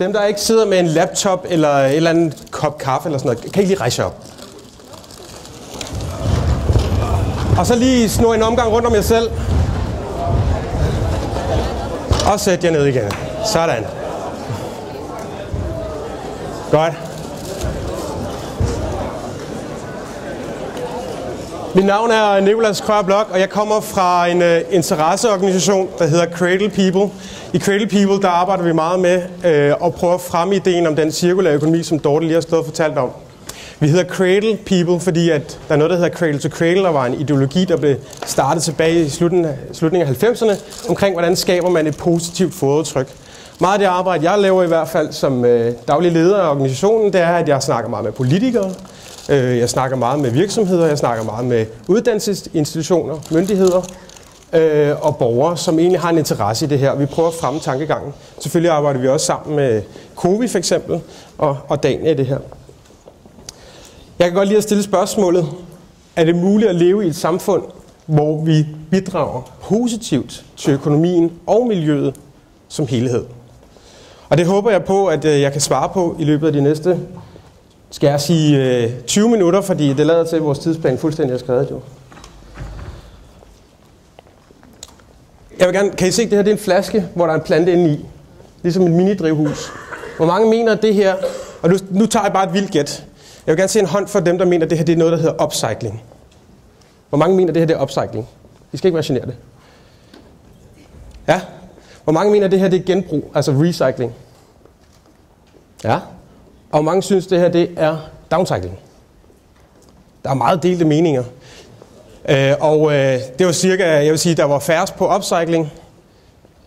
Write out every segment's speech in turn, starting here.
Dem, der ikke sidder med en laptop eller et eller andet kop kaffe eller sådan noget, kan I lige rejse op. Og så lige snurre en omgang rundt om jer selv. Og sæt jer ned igen. Sådan. Godt. Mit navn er Nicolas Krøyer Blok, og jeg kommer fra en interesseorganisation, der hedder Cradle People. I Cradle People der arbejder vi meget med at prøve at fremme ideen om den cirkulære økonomi, som Dorte lige har stået og fortalt om. Vi hedder Cradle People, fordi at der er noget, der hedder Cradle to Cradle, og var en ideologi, der blev startet tilbage i slutningen af 90'erne, omkring hvordan skaber man et positivt fodaftryk. Meget af det arbejde, jeg laver i hvert fald som daglig leder af organisationen, det er, at jeg snakker meget med politikere, jeg snakker meget med virksomheder, jeg snakker meget med uddannelsesinstitutioner, myndigheder og borgere, som egentlig har en interesse i det her. Vi prøver at fremme tankegangen. Selvfølgelig arbejder vi også sammen med COVI for eksempel og Dania i det her. Jeg kan godt lide at stille spørgsmålet, er det muligt at leve i et samfund, hvor vi bidrager positivt til økonomien og miljøet som helhed? Og det håber jeg på, at jeg kan svare på i løbet af de næste, skal jeg sige, 20 minutter, fordi det lader til, at vores tidsplan fuldstændig er skrevet jo. Jeg vil gerne, kan I se, det her det er en flaske, hvor der er en plante inde i, ligesom et mini-drivhus. Hvor mange mener det her, og nu tager jeg bare et vildt gæt. Jeg vil gerne se en hånd for dem, der mener, at det her det er noget, der hedder upcycling. Hvor mange mener, at det her det er upcycling? I skal ikke være generte. Ja? Hvor mange mener, at det her det er genbrug, altså recycling? Ja? Og hvor mange synes, det her det er downcycling? Der er meget delte meninger. Det var cirka, jeg vil sige, der var færrest på upcycling,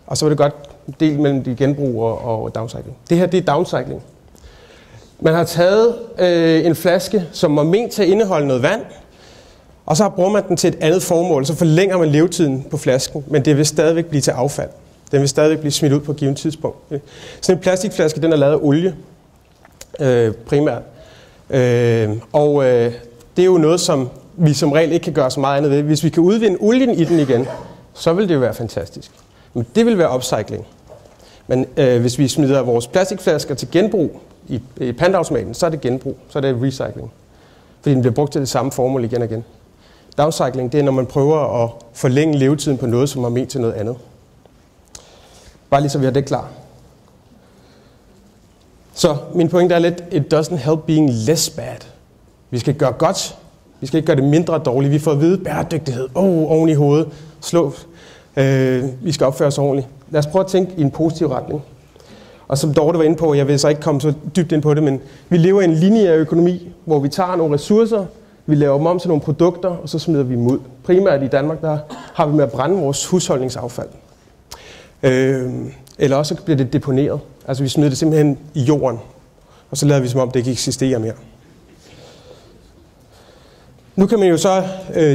og så var det godt delt mellem de genbrug og downcycling. Det her det er downcycling. Man har taget en flaske, som var ment til at indeholde noget vand, og så bruger man den til et andet formål, så forlænger man levetiden på flasken, men det vil stadigvæk blive til affald. Den vil stadigvæk blive smidt ud på et givet tidspunkt. Sådan en plastikflaske, den er lavet af olie, primært. Det er jo noget, som vi som regel ikke kan gøre så meget andet ved. Hvis vi kan udvinde olien i den igen, så vil det jo være fantastisk. Men det vil være upcycling. Men hvis vi smider vores plastikflasker til genbrug i pantautomaten, så er det genbrug, så er det recycling. Fordi den bliver brugt til det samme formål igen og igen. Downcycling, det er, når man prøver at forlænge levetiden på noget, som er ment til noget andet. Bare lige så vi har det klar. Så min pointe er lidt, it doesn't help being less bad. Vi skal gøre godt. Vi skal ikke gøre det mindre dårligt. Vi får at vide bæredygtighed. Oven i hovedet. Slå. Vi skal opføre os ordentligt. Lad os prøve at tænke i en positiv retning. Og som Dorte var inde på, jeg vil så ikke komme så dybt ind på det, men vi lever i en lineær økonomi, hvor vi tager nogle ressourcer, vi laver dem om til nogle produkter, og så smider vi dem ud. Primært i Danmark, der har vi med at brænde vores husholdningsaffald. Eller også bliver det deponeret. Altså vi smider det simpelthen i jorden, og så lader vi som om det ikke eksisterer mere. Nu kan man jo så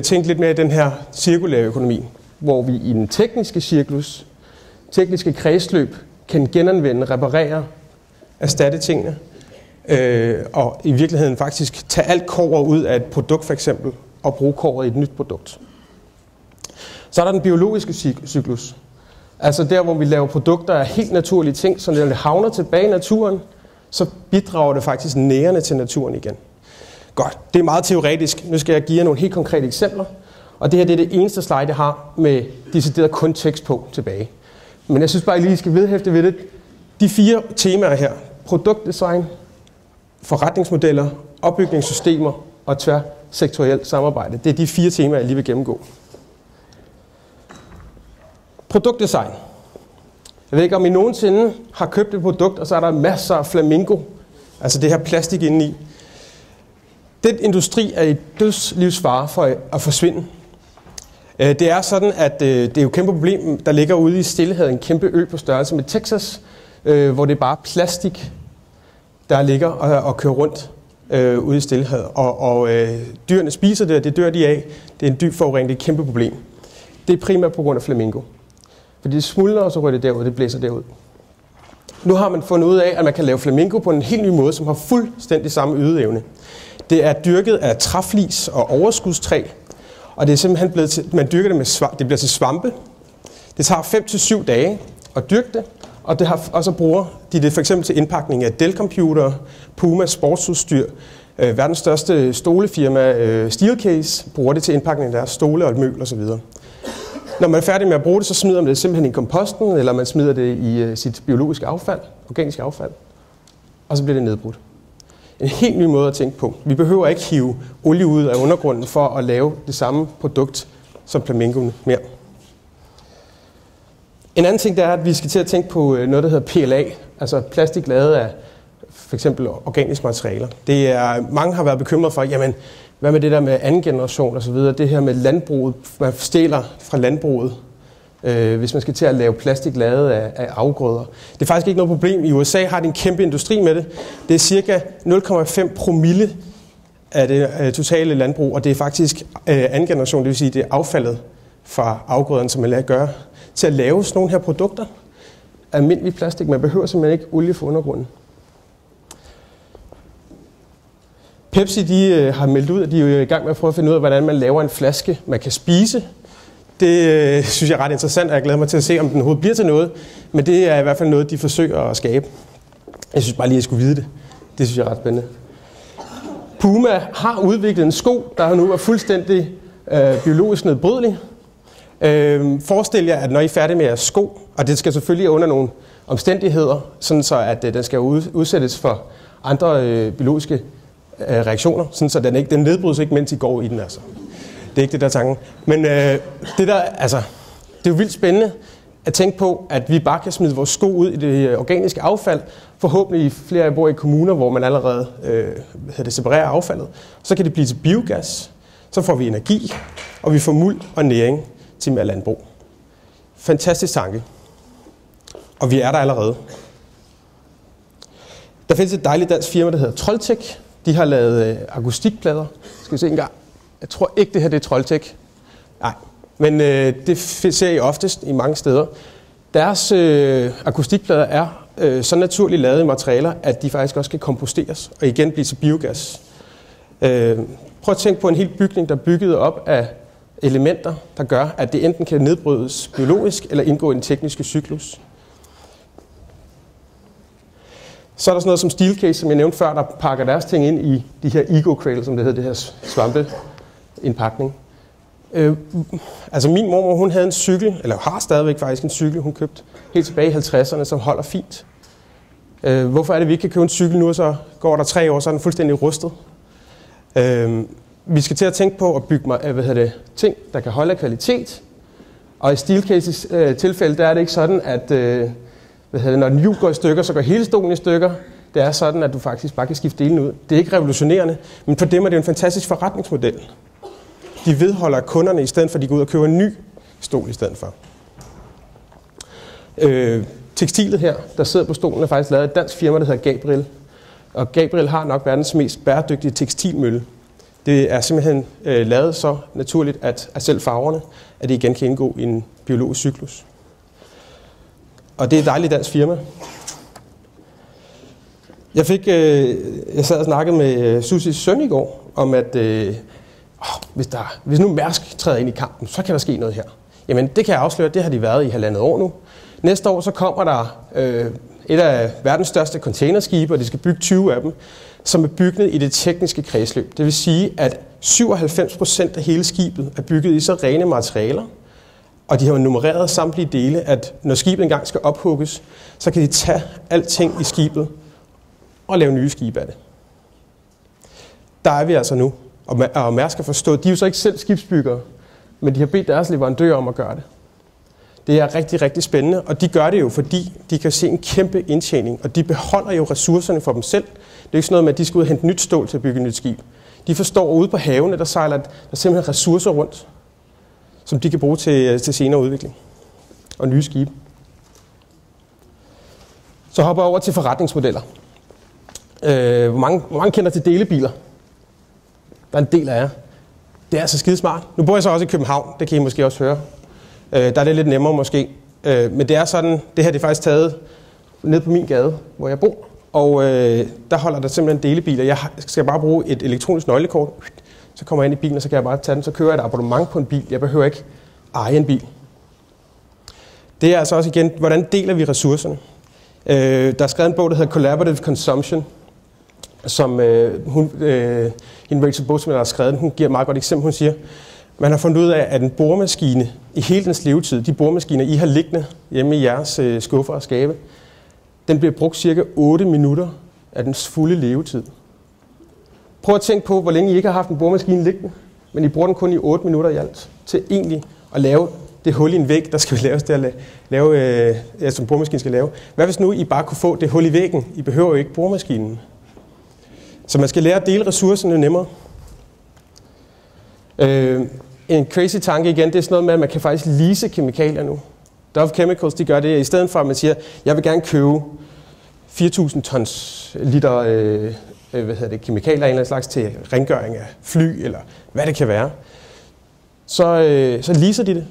tænke lidt mere i den her cirkulære økonomi, hvor vi i den tekniske kredsløb, kan genanvende, reparere, erstatte tingene, og i virkeligheden faktisk tage alt kobber ud af et produkt for eksempel, og bruge kobberet i et nyt produkt. Så er der den biologiske cyklus. Altså der, hvor vi laver produkter af helt naturlige ting, så når det havner tilbage i naturen, så bidrager det faktisk nærende til naturen igen. Godt, det er meget teoretisk. Nu skal jeg give jer nogle helt konkrete eksempler. Og det her det er det eneste slide, jeg har med decideret kun tekst på tilbage. Men jeg synes bare, at I lige skal vedhæfte ved det. De 4 temaer her, produktdesign, forretningsmodeller, opbygningssystemer og tværsektorielt samarbejde, det er de 4 temaer, jeg lige vil gennemgå. Produktdesign. Jeg ved ikke, om I nogensinde har købt et produkt, og så er der masser af flamingo, altså det her plastik indeni. Den industri er i dødslivsfare for at forsvinde. Det er sådan, at det er jo et kæmpe problem, der ligger ude i Stillehavet, en kæmpe ø på størrelse med Texas, hvor det er bare plastik, der ligger og kører rundt ude i Stillehavet. Og dyrene spiser det dør de af. Det er en dyb forurening, det er et kæmpe problem. Det er primært på grund af flamingo. Fordi det smuldrer, og så rører det derud, det blæser derud. Nu har man fundet ud af, at man kan lave flamingo på en helt ny måde, som har fuldstændig samme ydeevne. Det er dyrket af træflis og overskudstræ, og det er simpelthen blevet til, man dyrker det med det bliver til svampe. Det tager 5 til 7 dage at dyrke det, Og så bruger de det for eksempel til indpakning af Dell-computere, Puma sportsudstyr, verdens største stolefirma Steelcase bruger det til indpakning af deres stole og møbler osv. Når man er færdig med at bruge det, så smider man det simpelthen i komposten, eller man smider det i sit biologiske affald, organiske affald, og så bliver det nedbrudt. En helt ny måde at tænke på. Vi behøver ikke hive olie ud af undergrunden for at lave det samme produkt som flamingoen mere. En anden ting, det er, at vi skal til at tænke på noget, der hedder PLA, altså plastik lavet af for eksempel organiske materialer. Mange har været bekymret for, jamen, hvad med det der med anden generation og så videre, det her med landbruget, man stjæler fra landbruget, hvis man skal til at lave plastik lavet af afgrøder. Det er faktisk ikke noget problem. I USA har de en kæmpe industri med det. Det er cirka 0,5 promille af det totale landbrug, og det er faktisk anden generation, det vil sige, det er affaldet fra afgrøderne, som man gør til at lave sådan nogle her produkter. Almindelig plastik, man behøver simpelthen ikke olie for undergrunden. Pepsi har meldt ud, at de er i gang med at prøve at finde ud af, hvordan man laver en flaske, man kan spise. Det synes jeg er ret interessant, og jeg glæder mig til at se, om den overhovedet bliver til noget. Men det er i hvert fald noget, de forsøger at skabe. Jeg synes bare lige, at jeg skulle vide det. Det synes jeg er ret spændende. Puma har udviklet en sko, der nu er fuldstændig biologisk nedbrydelig. Forestil jer, at når I er færdige med jeres sko, og det skal selvfølgelig under nogle omstændigheder, sådan så at den skal udsættes for andre biologiske reaktioner, sådan så den nedbrydes ikke, mens I går i den. Altså. Det er ikke det, der er tanken. Men det er jo vildt spændende at tænke på, at vi bare kan smide vores sko ud i det organiske affald. Forhåbentlig flere af jer bor i kommuner, hvor man allerede separerer affaldet. Så kan det blive til biogas. Så får vi energi, og vi får muld og næring til mere landbrug. Fantastisk tanke. Og vi er der allerede. Der findes et dejligt dansk firma, der hedder Troldtech. De har lavet akustikplader. Skal vi se en gang. Jeg tror ikke, det her det er Troldtech. Nej, men det ser I oftest i mange steder. Deres akustikplader er så naturligt lavet i materialer, at de faktisk også kan komposteres og igen blive til biogas. Prøv at tænke på en hel bygning, der er bygget op af elementer, der gør, at det enten kan nedbrydes biologisk eller indgå i den tekniske cyklus. Så er der sådan noget som Steelcase, som jeg nævnte før, der pakker deres ting ind i de her Eco-Cradle, som det hedder, det her svampeindpakning. Altså min mormor, hun havde en cykel, eller har stadigvæk faktisk en cykel, hun købte helt tilbage i 50'erne, som holder fint. Hvorfor er det, vi ikke kan købe en cykel nu, og så går der 3 år, så er den fuldstændig rustet? Vi skal til at tænke på at bygge ting, der kan holde af kvalitet. Og i Steelcases tilfælde, der er det ikke sådan, at når den hjul går i stykker, så går hele stolen i stykker. Det er sådan, at du faktisk bare kan skifte delen ud. Det er ikke revolutionerende, men for dem er det en fantastisk forretningsmodel. De vedholder kunderne, i stedet for at de går ud og køber en ny stol i stedet for. Tekstilet her, der sidder på stolen, er faktisk lavet af et dansk firma, der hedder Gabriel. Og Gabriel har nok verdens mest bæredygtige tekstilmølle. Det er simpelthen lavet så naturligt, at selv farverne, at det igen kan indgå i en biologisk cyklus. Og det er et dejligt dansk firma. Jeg sad og snakkede med Susis søn i går, om at hvis nu Mærsk træder ind i kampen, så kan der ske noget her. Jamen det kan jeg afsløre, det har de været i 1,5 år nu. Næste år så kommer der et af verdens største containerskibe, og de skal bygge 20 af dem, som er bygget i det tekniske kredsløb. Det vil sige, at 97% af hele skibet er bygget i så rene materialer, og de har nummereret samtlige dele, at når skibet engang skal ophugges, så kan de tage alting i skibet og lave nye skibe af det. Der er vi altså nu, og Mærsk har forstået, de er jo så ikke selv skibsbyggere, men de har bedt deres leverandører om at gøre det. Det er rigtig, rigtig spændende, og de gør det jo, fordi de kan se en kæmpe indtjening, og de beholder jo ressourcerne for dem selv. Det er ikke sådan noget med, at de skal ud og hente nyt stål til at bygge et nyt skib. De forstår, ude på havene, der sejler der simpelthen ressourcer rundt, som de kan bruge til senere udvikling og nye skibe. Så hopper jeg over til forretningsmodeller. Hvor mange kender til delebiler? Der er en del af jer. Det er altså skidesmart. Nu bor jeg så også i København, det kan I måske også høre. Der er det lidt nemmere måske. Men det er sådan, det her det er faktisk taget ned på min gade, hvor jeg bor. Og der holder der simpelthen delebiler. Jeg skal bare bruge et elektronisk nøglekort. Så kommer jeg ind i bilen, og så kan jeg bare tage den. Så kører jeg et abonnement på en bil. Jeg behøver ikke eje en bil. Det er altså også igen, hvordan deler vi ressourcerne? Der er skrevet en bog, der hedder Collaborative Consumption, som Rachel Botsman har skrevet. Hun giver et meget godt eksempel. Hun siger, man har fundet ud af, at en boremaskine i hele dens levetid, de boremaskiner, I har liggende hjemme i jeres skuffer og skabe, den bliver brugt cirka 8 minutter af dens fulde levetid. Prøv at tænke på, hvor længe I ikke har haft en boremaskine liggende, men I bruger den kun i 8 minutter i alt til egentlig at lave det hul i en væg, der skal laves til at som boremaskinen skal lave. Hvad hvis nu I bare kunne få det hul i væggen? I behøver jo ikke boremaskinen. Så man skal lære at dele ressourcerne nemmere. En crazy tanke igen, det er sådan noget med, at man kan faktisk lease kemikalier nu. Dove Chemicals, de gør det, i stedet for at man siger, jeg vil gerne købe 4.000 tons liter kemikalier, en eller anden slags til rengøring af fly, eller hvad det kan være. Så leaser de det.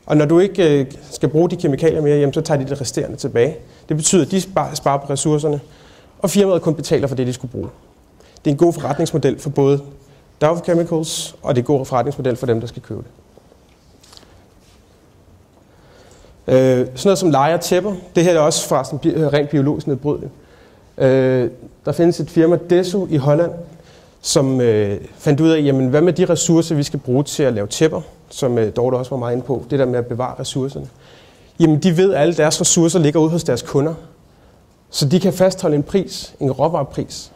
Og når du ikke skal bruge de kemikalier mere, jamen, så tager de det resterende tilbage. Det betyder, at de sparer på ressourcerne, og firmaet kun betaler for det, de skulle bruge. Det er en god forretningsmodel for både Dove Chemicals, og det er en god forretningsmodel for dem, der skal købe det. Sådan noget som leje og tæpper, det her er også forresten rent biologisk nedbrydeligt. Der findes et firma, Deso i Holland, som fandt ud af, jamen, hvad med de ressourcer, vi skal bruge til at lave tæpper, som Dorte også var meget inde på, det der med at bevare ressourcerne. Jamen, de ved, at alle deres ressourcer ligger ude hos deres kunder, så de kan fastholde en pris, en råvarepris.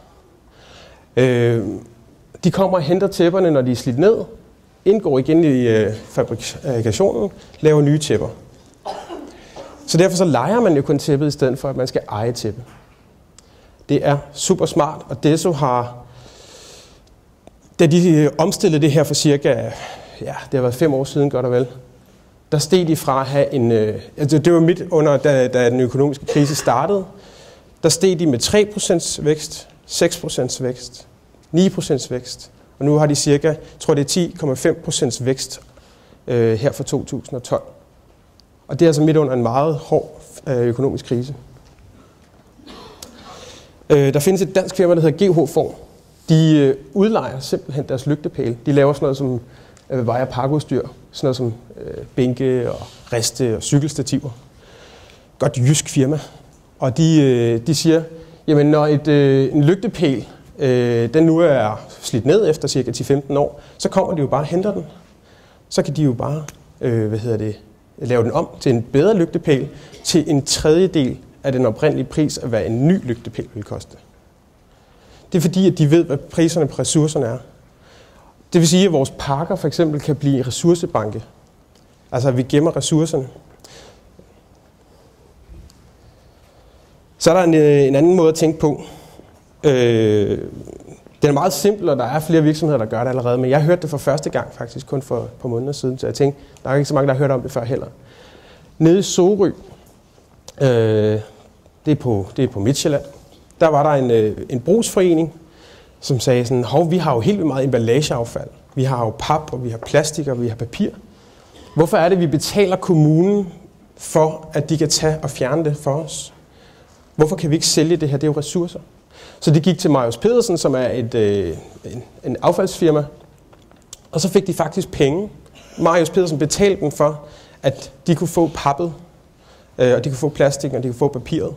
De kommer og henter tæpperne, når de er slidt ned, indgår igen i fabrikationen, laver nye tæpper. Så derfor så lejer man jo kun tæppet, i stedet for at man skal eje tæppe. Det er super smart, og Deso har, da de omstillede det her for cirka, det har været 5 år siden, godt og vel, der steg de fra at have en, det var midt under, da den økonomiske krise startede, der steg de med 3% vækst, 6% vækst, 9% vækst, og nu har de cirka, tror det er 10,5% vækst her for 2012. Og det er altså midt under en meget hård økonomisk krise. Der findes et dansk firma, der hedder GH Form. De udlejer simpelthen deres lygtepæle. De laver sådan noget som vejer pakkeudstyr, sådan noget som bænke og riste og cykelstativer. Godt jysk firma. Og de siger, jamen når en lygtepæl, den nu er slidt ned efter cirka 10-15 år, så kommer de jo bare og henter den. Så kan de jo bare, lave den om til en bedre lygtepæl til en tredjedel af den oprindelige pris af, hvad en ny lygtepæl vil koste. Det er fordi, at de ved, hvad priserne på ressourcerne er. Det vil sige, at vores parker for eksempel kan blive ressourcebanke. Altså, at vi gemmer ressourcerne. Så er der en anden måde at tænke på. Den er meget simpel, og der er flere virksomheder, der gør det allerede, men jeg hørte det for første gang faktisk kun for et par måneder siden, så jeg tænkte, der er ikke så mange, der har hørt om det før heller. Nede i Sorø, det er på Midtjylland, der var der en brugsforening, som sagde sådan, vi har jo helt vildt meget emballageaffald. Vi har jo pap, og vi har plastik, og vi har papir. Hvorfor er det, vi betaler kommunen for, at de kan tage og fjerne det for os? Hvorfor kan vi ikke sælge det her? Det er jo ressourcer. Så de gik til Marius Pedersen, som er en affaldsfirma, og så fik de faktisk penge. Marius Pedersen betalte dem for, at de kunne få pappet, og de kunne få plastik, og de kunne få papiret.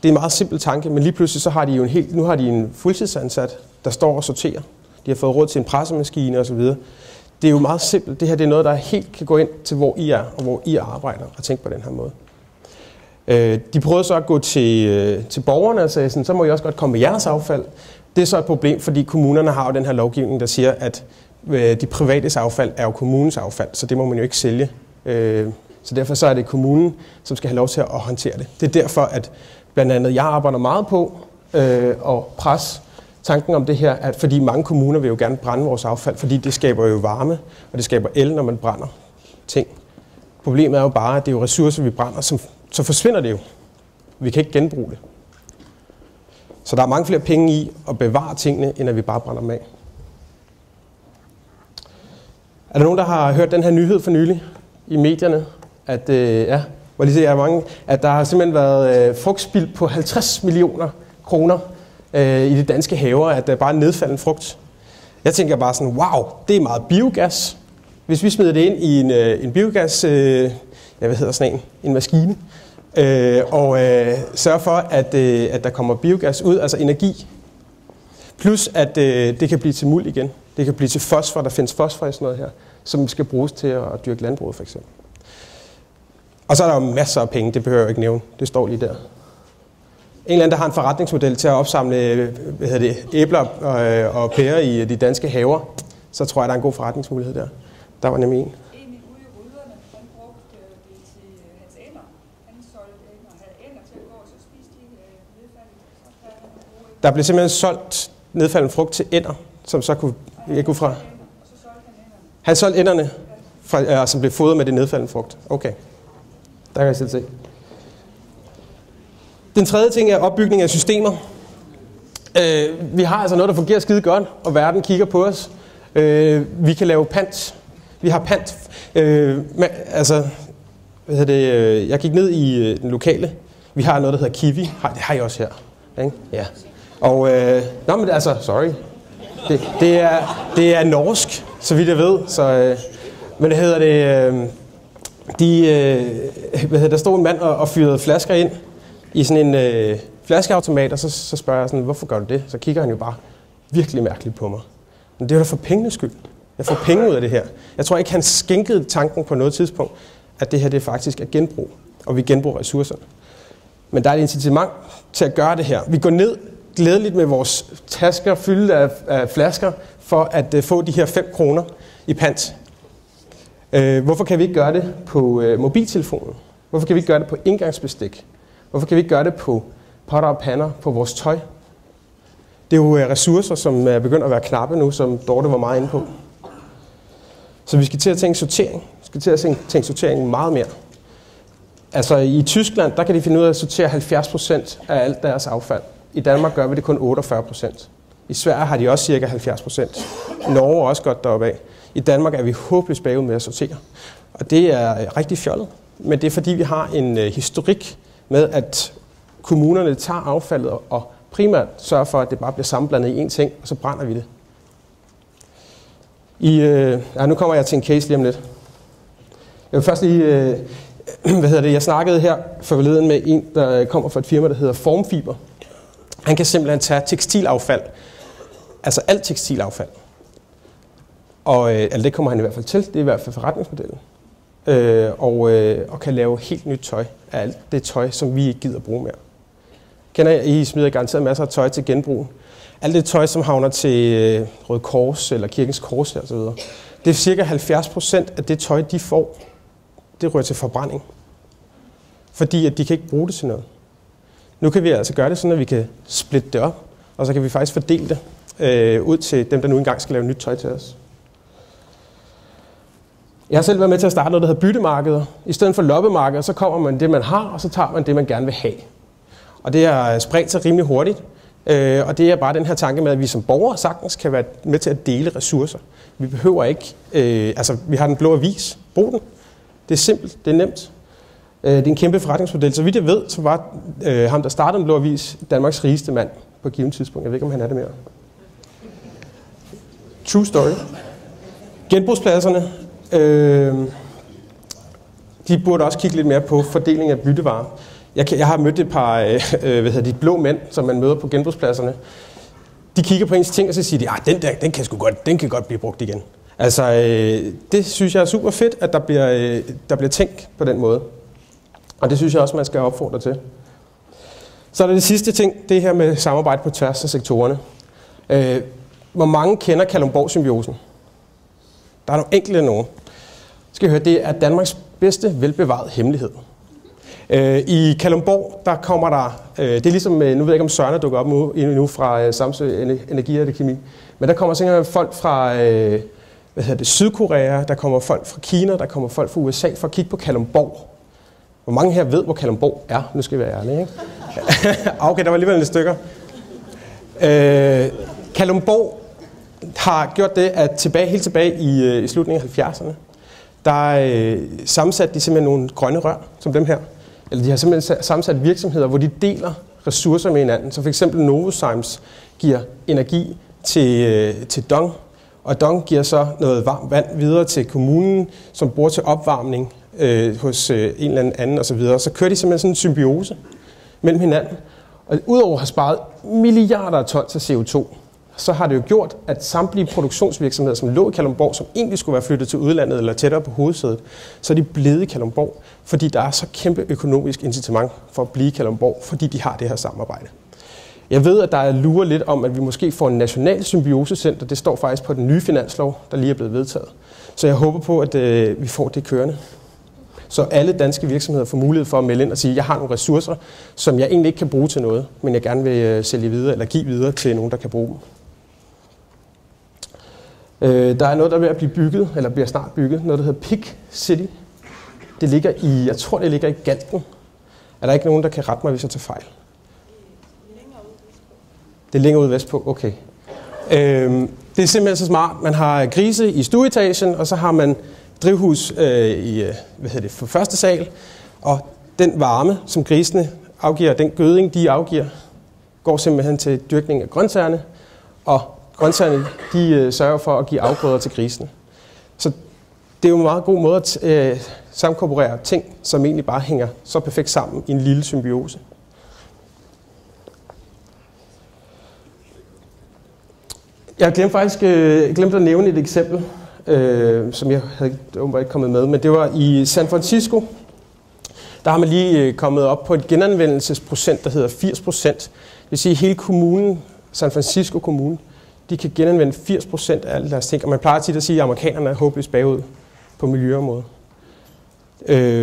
Det er en meget simpel tanke, men lige pludselig så har de jo nu har de en fuldtidsansat, der står og sorterer. De har fået råd til en pressemaskine osv. Det er jo meget simpelt. Det her det er noget, der helt kan gå ind til, hvor I er, og hvor I arbejder, og tænke på den her måde. De prøvede så at gå til borgerne og sagde sådan, så må I også godt komme med jeres affald. Det er så et problem, fordi kommunerne har jo den her lovgivning, der siger, at de privates affald er jo kommunens affald, så det må man jo ikke sælge. Så derfor så er det kommunen, som skal have lov til at håndtere det. Det er derfor, at blandt andet jeg arbejder meget på at presse tanken om det her, at fordi mange kommuner vil jo gerne brænde vores affald, fordi det skaber jo varme, og det skaber el, når man brænder ting. Problemet er jo bare, at det er jo ressourcer, vi brænder, så forsvinder det jo. Vi kan ikke genbruge det. Så der er mange flere penge i at bevare tingene, end at vi bare brænder dem af. Er der nogen, der har hørt den her nyhed for nylig i medierne? At, at der har simpelthen været frugtspild på 50 millioner kroner i de danske haver, at der bare er nedfalden frugt. Jeg tænker bare sådan, wow, det er meget biogas. Hvis vi smider det ind i en biogas, en maskine, og sørge for, at der kommer biogas ud, altså energi. Plus at det kan blive til muld igen. Det kan blive til fosfor. Der findes fosfor i sådan noget her, som skal bruges til at dyrke landbrug for eksempel. Og så er der jo masser af penge, det behøver jeg ikke nævne. Det står lige der. En eller anden, der har en forretningsmodel til at opsamle æbler og pærer i de danske haver, så tror jeg, der er en god forretningsmulighed der. Der var nemlig en. Ude i Ryderne, han brugte det til hans ænder. Han solgte ænder, havde ænder til at gå, og så spiste de nedfaldet. Der blev simpelthen solgt nedfaldende frugt til ænder, som så kunne jeg gå fra. Og så solgte han ænderne. Han solgte ænderne, som blev fodret med det nedfaldende frugt. Okay, der kan jeg selv se. Den tredje ting er opbygning af systemer. Vi har altså noget, der fungerer skide godt, og verden kigger på os. Vi kan lave pant. Vi har pant. Jeg gik ned i den lokale. Vi har noget, der hedder Kiwi. Det har I også her. Ikke? Ja. Og, sorry. Det er norsk, så vidt jeg ved. Så, men der stod en mand og fyrede flasker ind i sådan en flaskeautomat, og så spørger jeg sådan, hvorfor gør du det? Så kigger han jo bare virkelig mærkeligt på mig. Men det er jo da for pengenes skyld. Jeg får penge ud af det her. Jeg tror ikke, han skænkede tanken på noget tidspunkt, at det her det faktisk er genbrug, og vi genbruger ressourcerne. Men der er et incitament til at gøre det her. Vi går ned glædeligt med vores tasker fyldt af flasker, for at få de her 5 kroner i pant. Hvorfor kan vi ikke gøre det på mobiltelefonen? Hvorfor kan vi ikke gøre det på indgangsbestik? Hvorfor kan vi ikke gøre det på potter og pander, på vores tøj? Det er jo ressourcer, som er begyndt at være knappe nu, som Dorte var meget inde på. Så vi skal til at tænke sortering. Vi skal til at tænke sortering meget mere. Altså i Tyskland, der kan de finde ud af at sortere 70% af alt deres affald. I Danmark gør vi det kun 48%. I Sverige har de også cirka 70%. Norge er også godt deroppe af. I Danmark er vi håbløst bagud med at sortere. Og det er rigtig fjollet. Men det er fordi, vi har en historik med, at kommunerne tager affaldet og primært sørger for, at det bare bliver sammenblandet i én ting, og så brænder vi det. Nu kommer jeg til en case lige om lidt. Jeg vil først lige... Jeg snakkede her forleden med en, der kommer fra et firma, der hedder Formfiber. Han kan simpelthen tage tekstilaffald, altså alt tekstilaffald. Og det kommer han i hvert fald til, det er i hvert fald forretningsmodellen. Og kan lave helt nyt tøj af alt det tøj, som vi ikke gider bruge mere. I smider garanteret masser af tøj til genbrug. Alt det tøj, som havner til Røde Kors eller Kirkens Kors og så videre. Det er cirka 70% af det tøj, de får, det rører til forbrænding. Fordi at de kan ikke bruge det til noget. Nu kan vi altså gøre det sådan, at vi kan splitte det op, og så kan vi faktisk fordele det ud til dem, der nu engang skal lave nyt tøj til os. Jeg har selv været med til at starte noget, der hedder byttemarkeder. I stedet for loppemarkeder, så kommer man det, man har, og så tager man det, man gerne vil have. Og det har spredt sig rimelig hurtigt. Og det er bare den her tanke med, at vi som borgere sagtens kan være med til at dele ressourcer. Vi behøver ikke... vi har den blå avis. Brug den. Det er simpelt. Det er nemt. Det er en kæmpe forretningsmodel. Så vidt jeg ved, så var ham, der startede den blå avis, Danmarks rigeste mand på et givet tidspunkt. Jeg ved ikke, om han er det mere. True story. Genbrugspladserne. De burde også kigge lidt mere på fordeling af byttevarer. Jeg har mødt et par de blå mænd, som man møder på genbrugspladserne. De kigger på ens ting, og så siger de, den kan godt blive brugt igen. Altså, det synes jeg er super fedt, at der bliver tænkt på den måde. Og det synes jeg også, man skal opfordre til. Så er der det sidste ting, det her med samarbejde på tværs af sektorerne. Hvor mange kender Kalundborg-symbiosen? Der er nogle enkelte nogen. Skal I høre, det er Danmarks bedste velbevarede hemmelighed. I Kalundborg, der kommer der, det er ligesom, nu ved jeg ikke om Søren er dukket op nu fra Samsø Energi og Kemi, men der kommer simpelthen folk fra Sydkorea, der kommer folk fra Kina, der kommer folk fra USA for at kigge på Kalundborg. Hvor mange her ved, hvor Kalundborg er? Nu skal vi være ærlige, ikke? Okay, der var alligevel lidt stykker. Kalundborg har gjort det, at helt tilbage i slutningen af 70'erne, der sammensatte de simpelthen nogle grønne rør, som dem her. Eller de har simpelthen sammensat virksomheder, hvor de deler ressourcer med hinanden. Så for eksempel Novozymes giver energi til DONG, og DONG giver så noget varmt vand videre til kommunen, som bruger til opvarmning hos en eller anden osv. Og så kører de simpelthen sådan en symbiose mellem hinanden. Og udover at have sparet milliarder af ton til CO2, så har det jo gjort, at samtlige produktionsvirksomheder, som lå i Kalundborg, som egentlig skulle være flyttet til udlandet eller tættere på hovedsædet, så er de blevet i Kalundborg, fordi der er så kæmpe økonomisk incitament for at blive i Kalundborg, fordi de har det her samarbejde. Jeg ved, at der er lurer lidt om, at vi måske får en national symbiosecenter. Det står faktisk på den nye finanslov, der lige er blevet vedtaget. Så jeg håber på, at vi får det kørende. Så alle danske virksomheder får mulighed for at melde ind og sige, at jeg har nogle ressourcer, som jeg egentlig ikke kan bruge til noget, men jeg gerne vil sælge videre eller give videre til nogen, der kan bruge dem. Der er noget, der er ved at blive bygget, eller bliver snart bygget, noget, der hedder Pig City. Det ligger i, jeg tror, det ligger i Galten. Er der ikke nogen, der kan rette mig, hvis jeg tager fejl? Det er længere ude vestpå, okay. Det er simpelthen så smart. Man har grise i stueetagen, og så har man drivhus for første sal. Og den varme, som grisene afgiver, den gødning, de afgiver, går simpelthen til dyrkning af grøntsagerne. Og grøntsagerne, de sørger for at give afgrøder til grisene. Så det er jo en meget god måde at sammenkorporere ting, som egentlig bare hænger så perfekt sammen i en lille symbiose. Jeg glemte at nævne et eksempel, som jeg havde ikke kommet med, men det var i San Francisco. Der har man lige kommet op på et genanvendelsesprocent, der hedder 80%. Det vil sige, at hele kommunen, San Francisco Kommune, de kan genanvende 80% af alle deres ting. Og man plejer tit at sige, at amerikanerne er håbløst bagud på miljøområdet.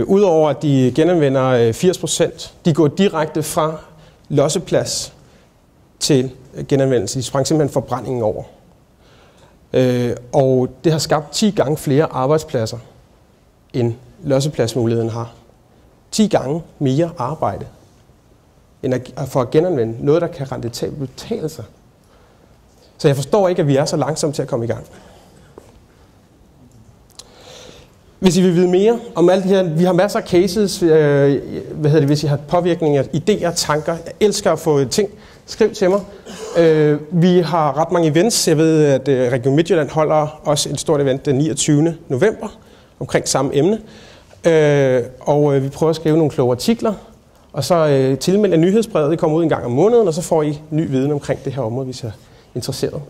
Udover at de genanvender 80%, de går direkte fra losseplads til genanvendelse. De sprang simpelthen forbrændingen over. Og det har skabt 10 gange flere arbejdspladser, end lossepladsmuligheden har. 10 gange mere arbejde, end for at genanvende noget, der kan rentabelt betale sig. Så jeg forstår ikke, at vi er så langsomme til at komme i gang. Hvis I vil vide mere om alt det her, vi har masser af cases, hvis I har påvirkninger, idéer, tanker. Jeg elsker at få ting. Skriv til mig. Vi har ret mange events. Jeg ved, at Region Midtjylland holder også et stort event den 29. november omkring samme emne. Og vi prøver at skrive nogle kloge artikler. Og så tilmelde nyhedsbrevet. Det kommer ud en gang om måneden, og så får I ny viden omkring det her område, hvis I er interesseret.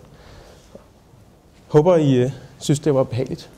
Håber, I synes, det var behageligt.